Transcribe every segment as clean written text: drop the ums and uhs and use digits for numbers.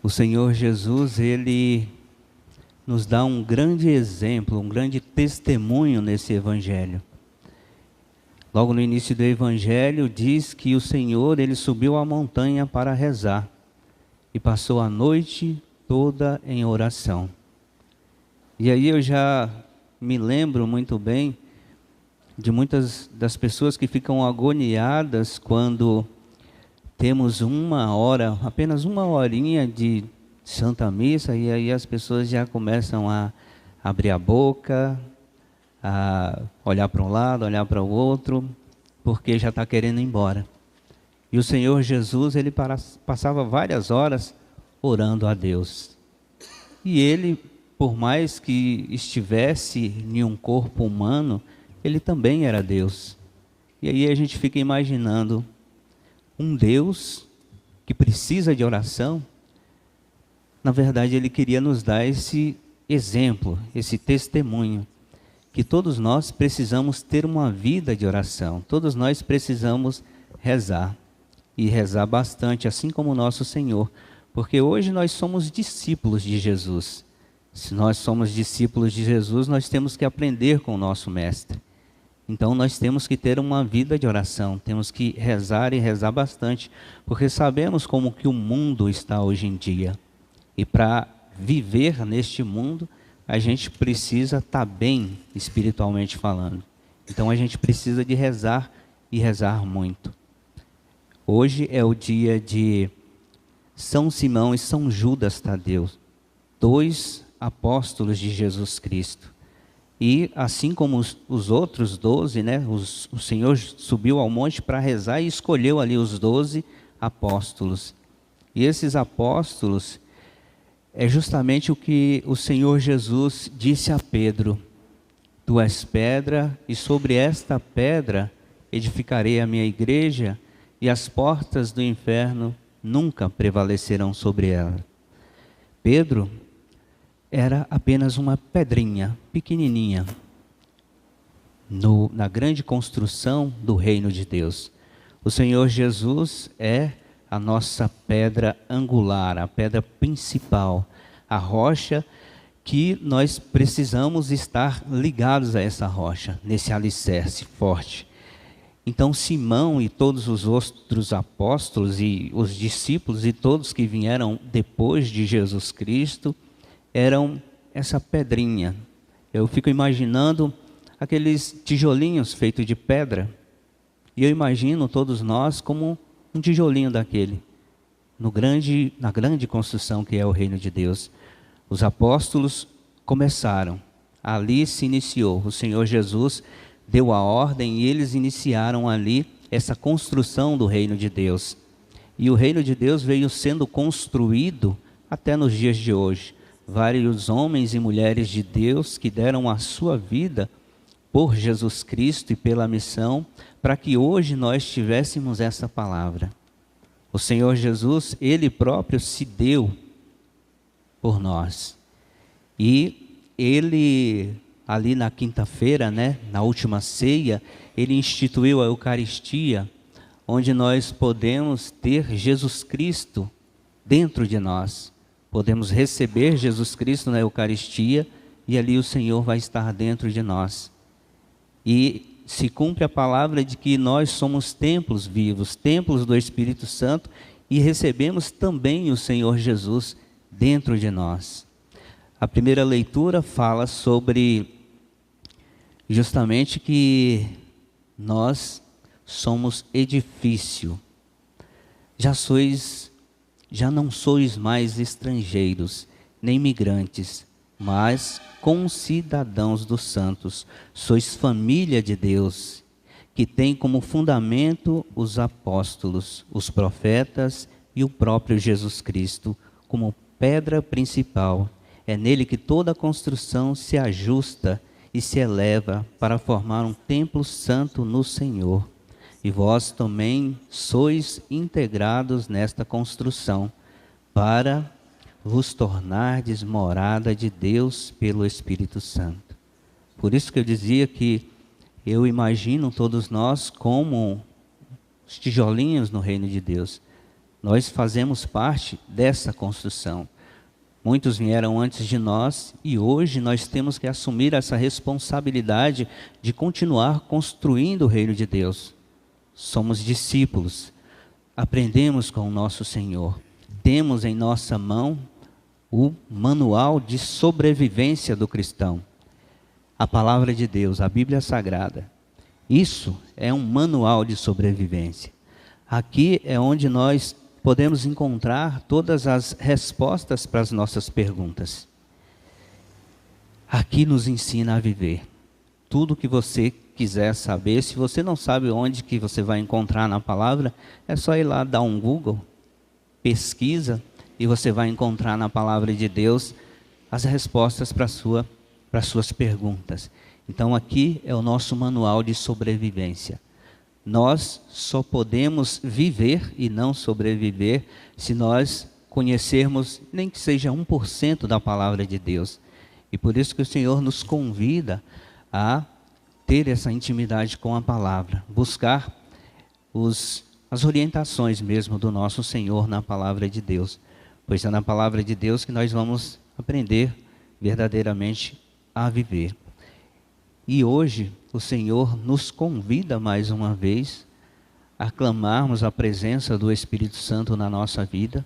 O Senhor Jesus, Ele nos dá um grande exemplo, um grande testemunho nesse Evangelho. Logo no início do Evangelho diz que o Senhor, Ele subiu à montanha para rezar e passou a noite toda em oração. E aí eu já me lembro muito bem de muitas das pessoas que ficam agoniadas quando temos uma hora, apenas uma horinha de Santa Missa, e aí as pessoas já começam a abrir a boca, a olhar para um lado, olhar para o outro, porque já está querendo ir embora. E o Senhor Jesus, Ele passava várias horas orando a Deus. E Ele, por mais que estivesse em um corpo humano, Ele também era Deus. E aí a gente fica imaginando um Deus que precisa de oração. Na verdade, Ele queria nos dar esse exemplo, esse testemunho, que todos nós precisamos ter uma vida de oração, todos nós precisamos rezar, e rezar bastante, assim como o nosso Senhor, porque hoje nós somos discípulos de Jesus. Se nós somos discípulos de Jesus, nós temos que aprender com o nosso Mestre. Então nós temos que ter uma vida de oração, temos que rezar e rezar bastante, porque sabemos como que o mundo está hoje em dia. E para viver neste mundo, a gente precisa estar bem espiritualmente falando. Então a gente precisa de rezar e rezar muito. Hoje é o dia de São Simão e São Judas Tadeu, 2 apóstolos de Jesus Cristo. E assim como os outros 12, né, o Senhor subiu ao monte para rezar e escolheu ali os 12 apóstolos. E esses apóstolos é justamente o que o Senhor Jesus disse a Pedro: Tu és pedra, e sobre esta pedra edificarei a minha igreja, e as portas do inferno nunca prevalecerão sobre ela. Pedro era apenas uma pedrinha pequenininha na grande construção do reino de Deus. O Senhor Jesus é a nossa pedra angular, a pedra principal, a rocha que nós precisamos estar ligados a essa rocha, nesse alicerce forte. Então Simão e todos os outros apóstolos e os discípulos e todos que vieram depois de Jesus Cristo eram essa pedrinha. Eu fico imaginando aqueles tijolinhos feitos de pedra, e eu imagino todos nós como um tijolinho daquele, na grande construção que é o reino de Deus. Os apóstolos começaram, ali se iniciou, o Senhor Jesus deu a ordem e eles iniciaram ali essa construção do reino de Deus. E o reino de Deus veio sendo construído até nos dias de hoje. Vários homens e mulheres de Deus que deram a sua vida por Jesus Cristo e pela missão, para que hoje nós tivéssemos essa palavra. O Senhor Jesus, Ele próprio se deu por nós. E Ele, ali na quinta-feira, né, na última ceia, Ele instituiu a Eucaristia, onde nós podemos ter Jesus Cristo dentro de nós. Podemos receber Jesus Cristo na Eucaristia e ali o Senhor vai estar dentro de nós. E se cumpre a palavra de que nós somos templos vivos, templos do Espírito Santo, e recebemos também o Senhor Jesus dentro de nós. A primeira leitura fala sobre justamente que nós somos edifício. Já não sois mais estrangeiros, nem migrantes, mas concidadãos dos santos. Sois família de Deus, que tem como fundamento os apóstolos, os profetas e o próprio Jesus Cristo, como pedra principal. É nele que toda a construção se ajusta e se eleva para formar um templo santo no Senhor. E vós também sois integrados nesta construção, para vos tornardes morada de Deus pelo Espírito Santo. Por isso que eu dizia que eu imagino todos nós como os tijolinhos no reino de Deus. Nós fazemos parte dessa construção. Muitos vieram antes de nós e hoje nós temos que assumir essa responsabilidade de continuar construindo o reino de Deus. Somos discípulos, aprendemos com o nosso Senhor. Temos em nossa mão o manual de sobrevivência do cristão. A palavra de Deus, a Bíblia Sagrada. Isso é um manual de sobrevivência. Aqui é onde nós podemos encontrar todas as respostas para as nossas perguntas. Aqui nos ensina a viver. Tudo que você quiser saber, se você não sabe onde que você vai encontrar na palavra, é só ir lá dar um Google, pesquisa, e você vai encontrar na palavra de Deus as respostas para as suas perguntas. Então aqui é o nosso manual de sobrevivência. Nós só podemos viver e não sobreviver se nós conhecermos nem que seja 1% da palavra de Deus. E por isso que o Senhor nos convida a ter essa intimidade com a palavra, buscar as orientações mesmo do nosso Senhor na palavra de Deus. Pois é na palavra de Deus que nós vamos aprender verdadeiramente a viver. E hoje o Senhor nos convida mais uma vez a clamarmos a presença do Espírito Santo na nossa vida,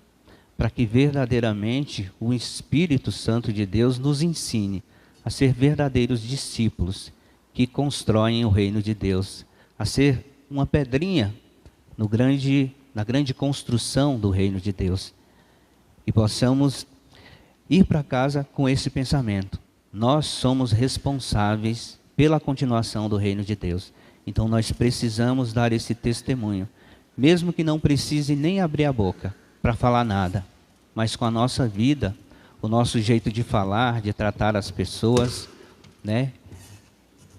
para que verdadeiramente o Espírito Santo de Deus nos ensine a ser verdadeiros discípulos que constroem o reino de Deus, a ser uma pedrinha na grande construção do reino de Deus. E possamos ir para casa com esse pensamento. Nós somos responsáveis pela continuação do reino de Deus. Então nós precisamos dar esse testemunho, mesmo que não precise nem abrir a boca para falar nada, mas com a nossa vida, o nosso jeito de falar, de tratar as pessoas, né?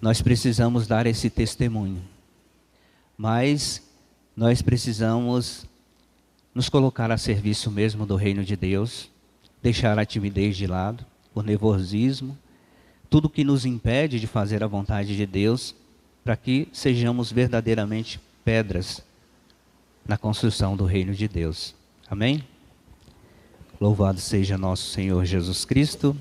Nós precisamos dar esse testemunho. Mas nós precisamos nos colocar a serviço mesmo do reino de Deus, deixar a timidez de lado, o nervosismo, tudo que nos impede de fazer a vontade de Deus, para que sejamos verdadeiramente pedras na construção do reino de Deus. Amém? Louvado seja nosso Senhor Jesus Cristo.